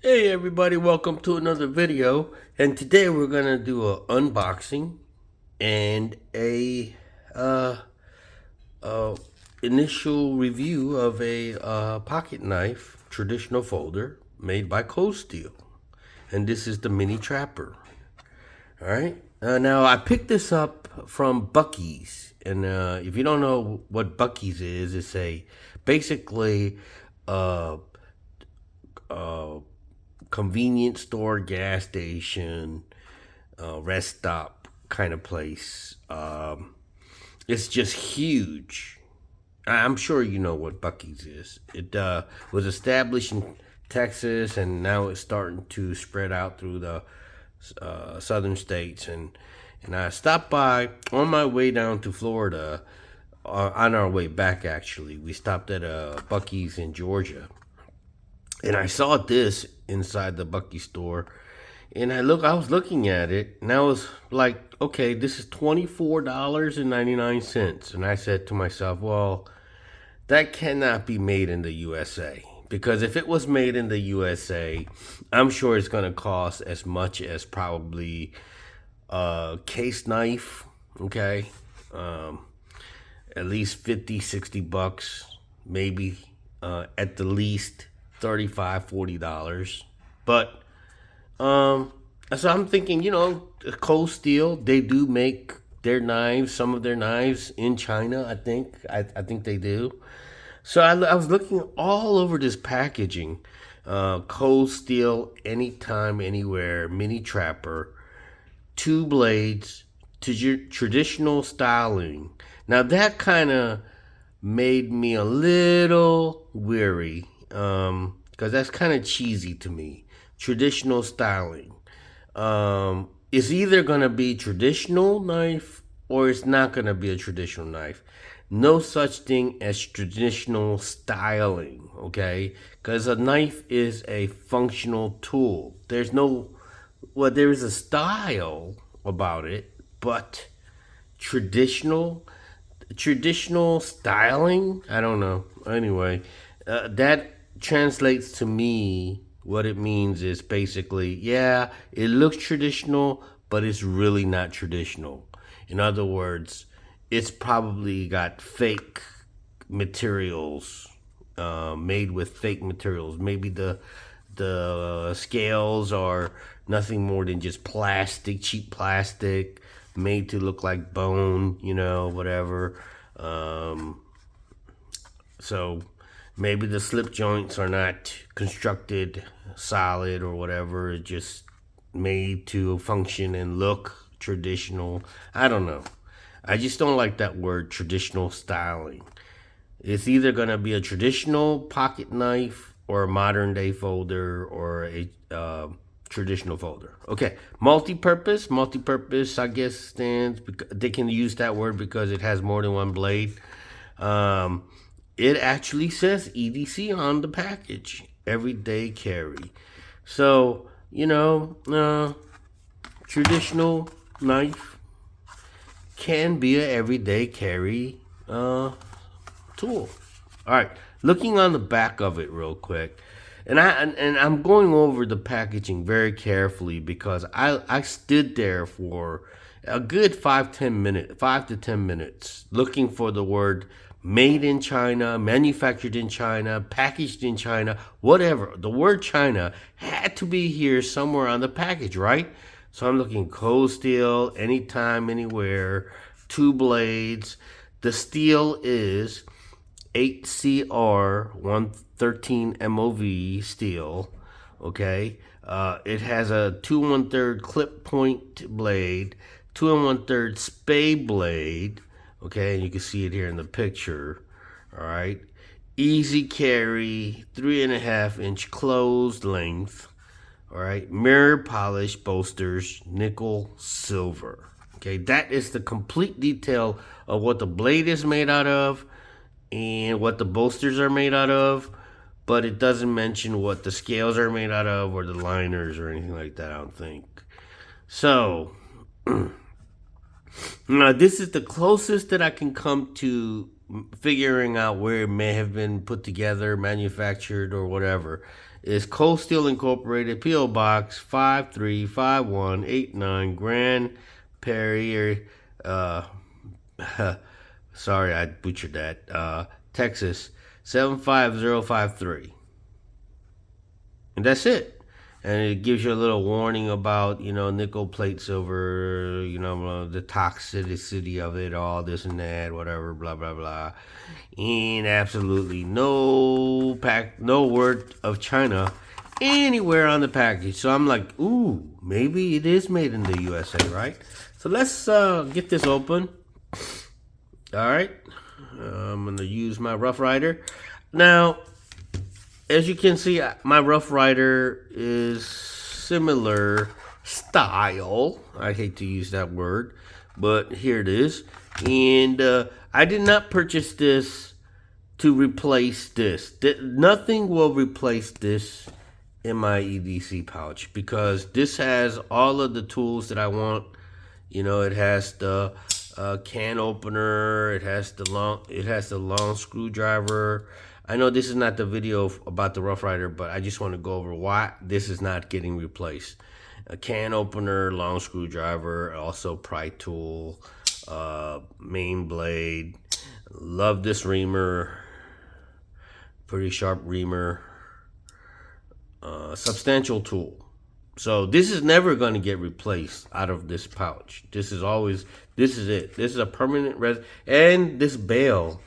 Hey everybody, welcome to another video. And today we're gonna do a unboxing and a uh, uh, initial review of a pocket knife traditional folder made by Cold Steel. And this is the Mini Trapper. All right. Now I picked this up from Buc-ee's, and if you don't know what Buc-ee's is, it's a basically uh, uh, convenience store, gas station, rest stop kind of place. It's just huge. I'm sure you know what Buc-ee's is. It was established in Texas, and now it's starting to spread out through the southern states. And I stopped by on my way down to Florida. On our way back, actually, we stopped at a Buc-ee's in Georgia, and I saw this inside the Buc-ee store, and I was looking at it, and I was like, okay, this is $24.99, and I said to myself, well, that cannot be made in the USA, because if it was made in the USA, I'm sure it's going to cost as much as probably a case knife, okay, um, at least 50, 60 bucks, maybe at the least 35, $40. But so I'm thinking, Cold Steel, they do make some of their knives in China, I think. I think they do. So I was looking all over this packaging. Cold Steel, anytime, anywhere, mini trapper, two blades, to traditional styling. Now that kind of made me a little weary, because that's kind of cheesy to me. Traditional styling. It's either going to be traditional knife or it's not going to be a traditional knife. No such thing as traditional styling, okay? Because a knife is a functional tool. There is a style about it, but traditional traditional styling, I don't know. Anyway, that translates to me, what it means is basically, yeah, it looks traditional, but it's really not traditional. In other words, it's probably got fake materials, made with fake materials. Maybe the scales are nothing more than just plastic, cheap plastic, made to look like bone, whatever. Um, so maybe the slip joints are not constructed solid or whatever. It just made to function and look traditional. I don't know. I just don't like that word, traditional styling. It's either going to be a traditional pocket knife or a modern day folder or a traditional folder. Okay, multi-purpose. Multi-purpose, I guess, stands. They can use that word because it has more than one blade. It actually says EDC on the package, everyday carry. So traditional knife can be an everyday carry tool. All right, looking on the back of it real quick, and I'm going over the packaging very carefully because I stood there for a good 5 to 10 minutes looking for the word made in China, manufactured in China, packaged in China, whatever. The word China had to be here somewhere on the package, right? So I'm looking Cold Steel, anytime, anywhere, two blades. The steel is 8CR 113 MOV steel. Okay. It has a 2 1/3 clip point blade, 2 1/3 spay blade. Okay, and you can see it here in the picture. All right. Easy carry, 3.5-inch closed length. All right. Mirror polish bolsters, nickel silver. Okay, that is the complete detail of what the blade is made out of and what the bolsters are made out of, but it doesn't mention what the scales are made out of or the liners or anything like that, I don't think. So, now this is the closest that I can come to figuring out where it may have been put together, manufactured, or whatever. is Cold Steel Incorporated, P.O. Box 535189, Grand Prairie, sorry, I butchered that, Texas 75053. And that's it. And it gives you a little warning about, nickel plate silver, the toxicity of it, all this and that, whatever, blah, blah, blah. And absolutely no word of China anywhere on the package. So I'm like, ooh, maybe it is made in the USA, right? So let's get this open. All right. I'm going to use my Rough Rider. Now, as you can see, my Rough Rider is similar style. I hate to use that word, but here it is. And I did not purchase this to replace this. Nothing will replace this in my EDC pouch because this has all of the tools that I want. It has the can opener. It has the long screwdriver. I know this is not the video about the Rough Rider, but I just want to go over why this is not getting replaced. A can opener, long screwdriver, also pry tool, main blade. Love this reamer. Pretty sharp reamer. Substantial tool. So this is never going to get replaced out of this pouch. This is it. This is a permanent and this bail,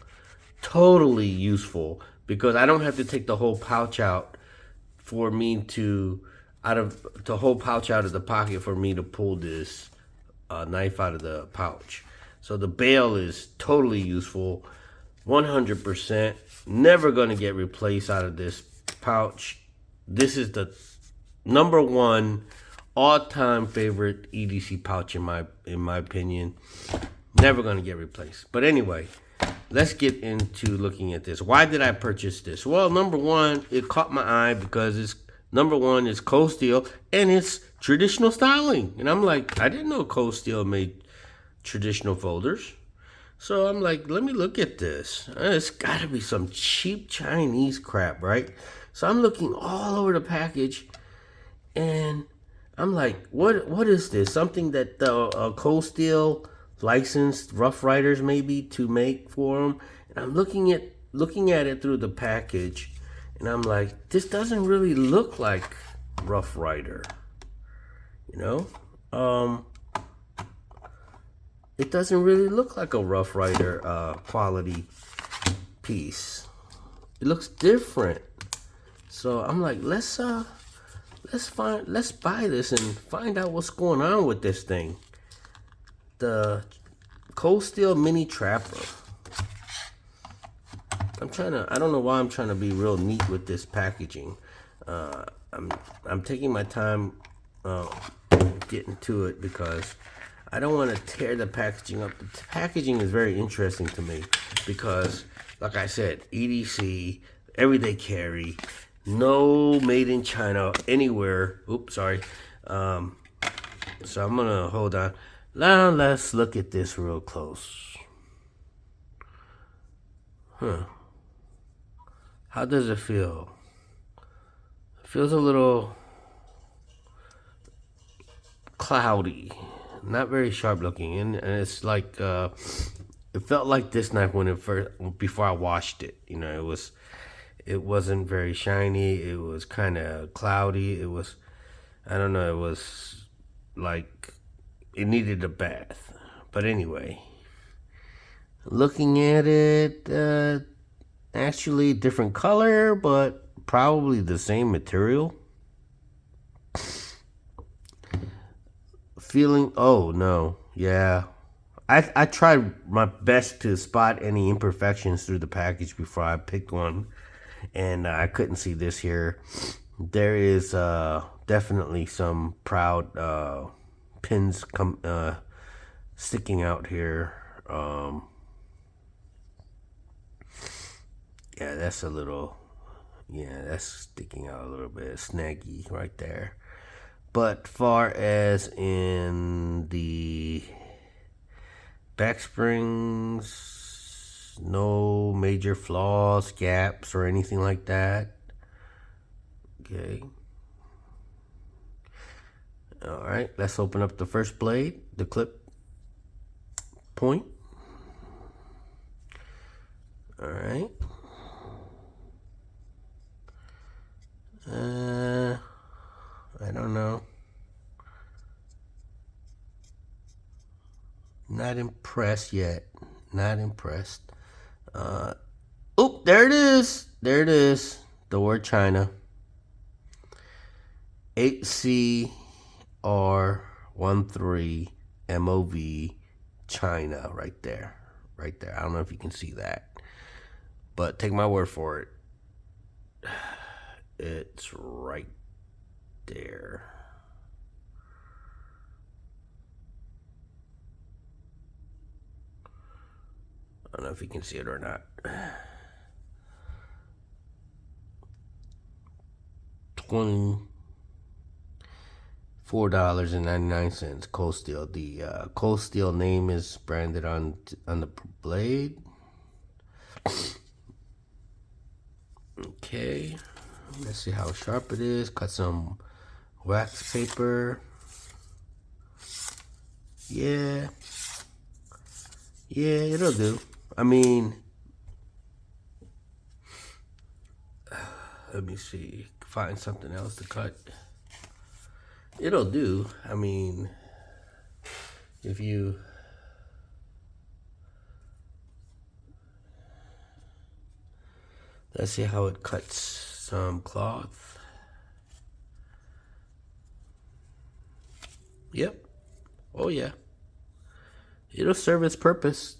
totally useful. Because I don't have to take the whole pouch out for me to, the whole pouch out of the pocket for me to pull this knife out of the pouch. So the bail is totally useful, 100%. Never gonna get replaced out of this pouch. This is the #1 all-time favorite EDC pouch in my opinion. Never gonna get replaced. But anyway. Let's get into looking at this. Why did I purchase this? Well, #1, it caught my eye because it's #1 is Cold Steel and it's traditional styling. And I'm like, I didn't know Cold Steel made traditional folders. So I'm like, let me look at this. It's got to be some cheap Chinese crap, right? So I'm looking all over the package and I'm like, what is this? Something that Cold Steel licensed Rough Riders maybe to make for them, and I'm looking at it through the package, and I'm like, this doesn't really look like Rough Rider, it doesn't really look like a Rough Rider quality piece. It looks different, so I'm like, let's buy this and find out what's going on with this thing. The Cold Steel Mini Trapper. I don't know why I'm trying to be real neat with this packaging. I'm taking my time getting to it because I don't want to tear the packaging up. The packaging is very interesting to me because, like I said, EDC, everyday carry, no made in China anywhere. Oops, sorry. So I'm gonna hold on. Now let's look at this real close. How does it feel? It feels a little cloudy, not very sharp looking, and it's like it felt like this knife before I washed it. It wasn't very shiny. It was kind of cloudy. I don't know. It was like it needed a bath. But anyway, looking at it, actually different color, but probably the same material. Feeling, oh no, yeah. I tried my best to spot any imperfections through the package before I picked one, and I couldn't see this here. There is definitely some proud pins sticking out here. Yeah, that's sticking out a little bit, snaggy right there. But far as in the back springs, no major flaws, gaps, or anything like that. Okay. All right, let's open up the first blade, the clip point. All right. I don't know. Not impressed yet. Not impressed. Oh, there it is. There it is. The word China. 8CR13MOV China right there. Right there. I don't know if you can see that. But take my word for it. It's right there. I don't know if you can see it or not. $24.99. Cold Steel. The Cold Steel name is branded on the blade. Okay, let's see how sharp it is. Cut some wax paper. Yeah, it'll do. I mean, let me see. Find something else to cut. It'll do. I mean, if you... Let's see how it cuts some cloth. Yep. Oh, yeah. It'll serve its purpose.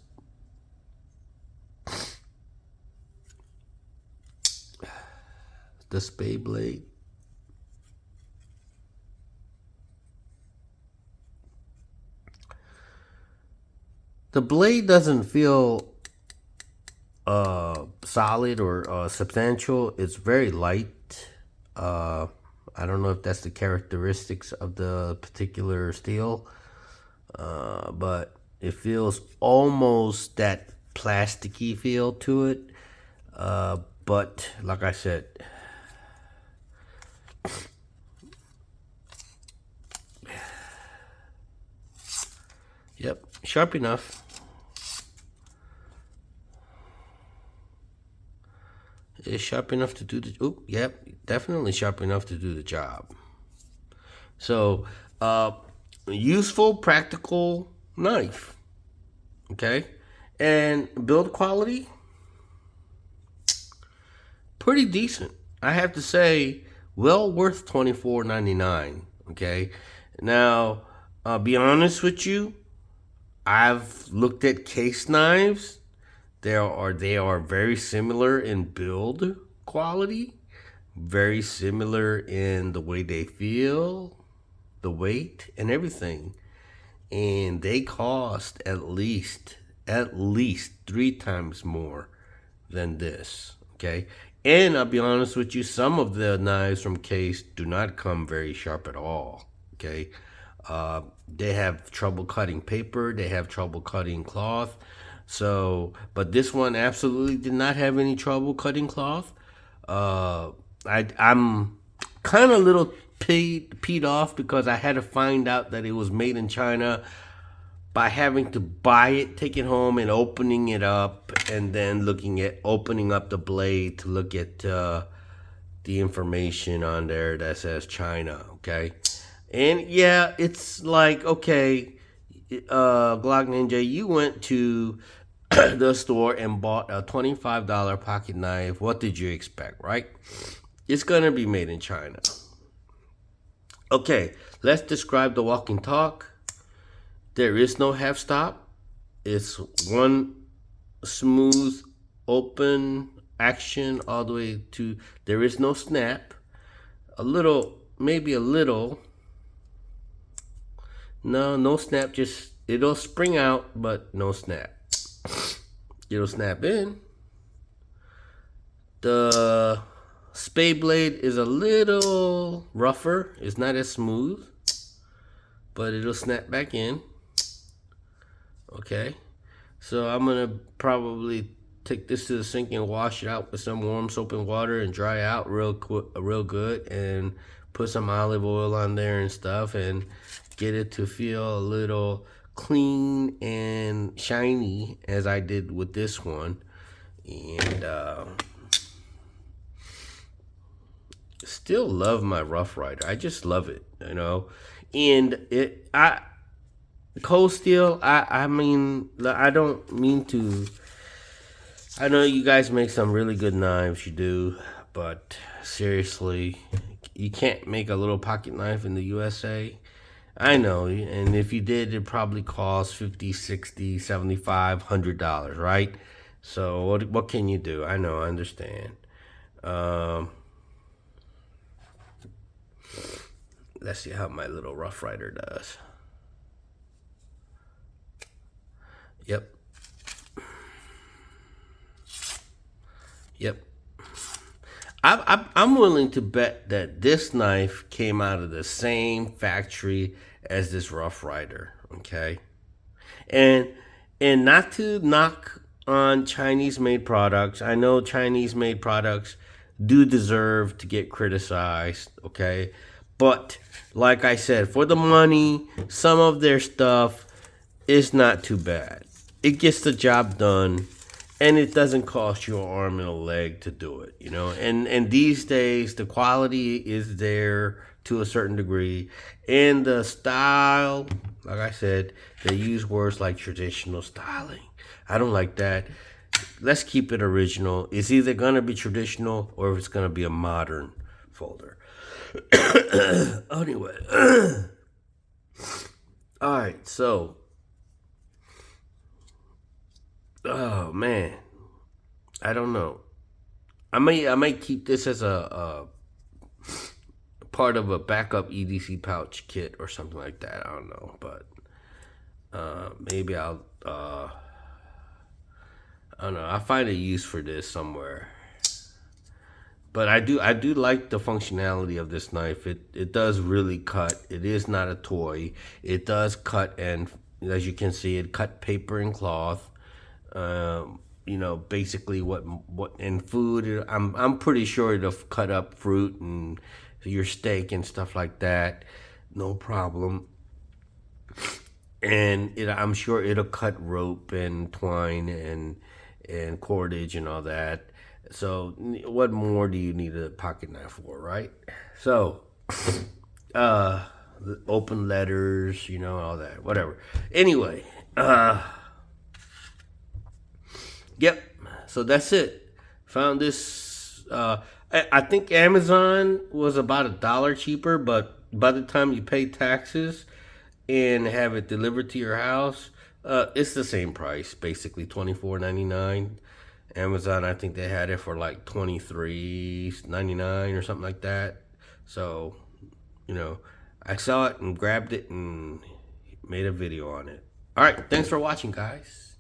The spade blade. The blade doesn't feel solid or substantial. It's very light. I don't know if that's the characteristics of the particular steel, but it feels almost that plasticky feel to it. But like I said, yep, sharp enough. It's sharp enough to do the... Oh, yep, definitely sharp enough to do the job. So, useful, practical knife. Okay? And build quality, pretty decent. I have to say, well worth $24.99. Okay? Now, I'll be honest with you. I've looked at case knives. They are very similar in build quality, very similar in the way they feel, the weight, and everything. And they cost at least 3 times more than this. Okay, and I'll be honest with you, some of the knives from Case do not come very sharp at all. Okay, they have trouble cutting paper. They have trouble cutting cloth. So, but this one absolutely did not have any trouble cutting cloth. I'm kind of a little peed off because I had to find out that it was made in China by having to buy it, take it home, and opening it up, and then opening up the blade to look at the information on there that says China. Okay, and yeah, it's like, okay, Glock Ninja, you went to the store and bought a $25 pocket knife. What did you expect, right? It's gonna be made in China. Okay, let's describe the walk and talk. There is no half stop. It's one smooth, open action all the way to... There is no snap. Maybe a little. No snap, just it'll spring out, but no snap. It'll snap in. The spade blade is a little rougher. It's not as smooth, but it'll snap back in. Okay, so I'm gonna probably take this to the sink and wash it out with some warm soap and water and dry out real good, and put some olive oil on there and stuff, and get it to feel a little clean and shiny as I did with this one. And still love my Rough Rider. I just love it, you know. And cold steel, I mean, I don't mean to. I know you guys make some really good knives, you do, but seriously, you can't make a little pocket knife in the USA. I know, and if you did, it'd probably cost $50, $60, $75, $100, right? So what can you do? I know, I understand. Let's see how my little Rough Rider does. Yep. Yep. I'm willing to bet that this knife came out of the same factory as this Rough Rider. Okay, and not to knock on Chinese made products. I know Chinese made products do deserve to get criticized. Okay, but like I said, for the money, some of their stuff is not too bad. It gets the job done, and it doesn't cost you an arm and a leg to do it, you know. And these days, the quality is there to a certain degree, and the style, like I said, they use words like traditional styling. I don't like that. Let's keep it original. It's either gonna be traditional or it's gonna be a modern folder. Anyway, all right, so. Oh man, I don't know. I may keep this as a part of a backup EDC pouch kit or something like that. I don't know, but maybe I'll I don't know. I'll find a use for this somewhere. But I do like the functionality of this knife. It does really cut. It is not a toy. It does cut, and as you can see, it cut paper and cloth. You know, basically what in food, I'm pretty sure it'll cut up fruit and your steak and stuff like that, no problem. And I'm sure it'll cut rope and twine and cordage and all that. So what more do you need a pocket knife for, right? So open letters, you know, all that, whatever. Anyway, yep. So that's it. Found this. I think Amazon was about $1 cheaper, but by the time you pay taxes and have it delivered to your house, it's the same price, basically $24.99. Amazon, I think they had it for like $23.99 or something like that. So, you know, I saw it and grabbed it and made a video on it. All right, thanks for watching, guys.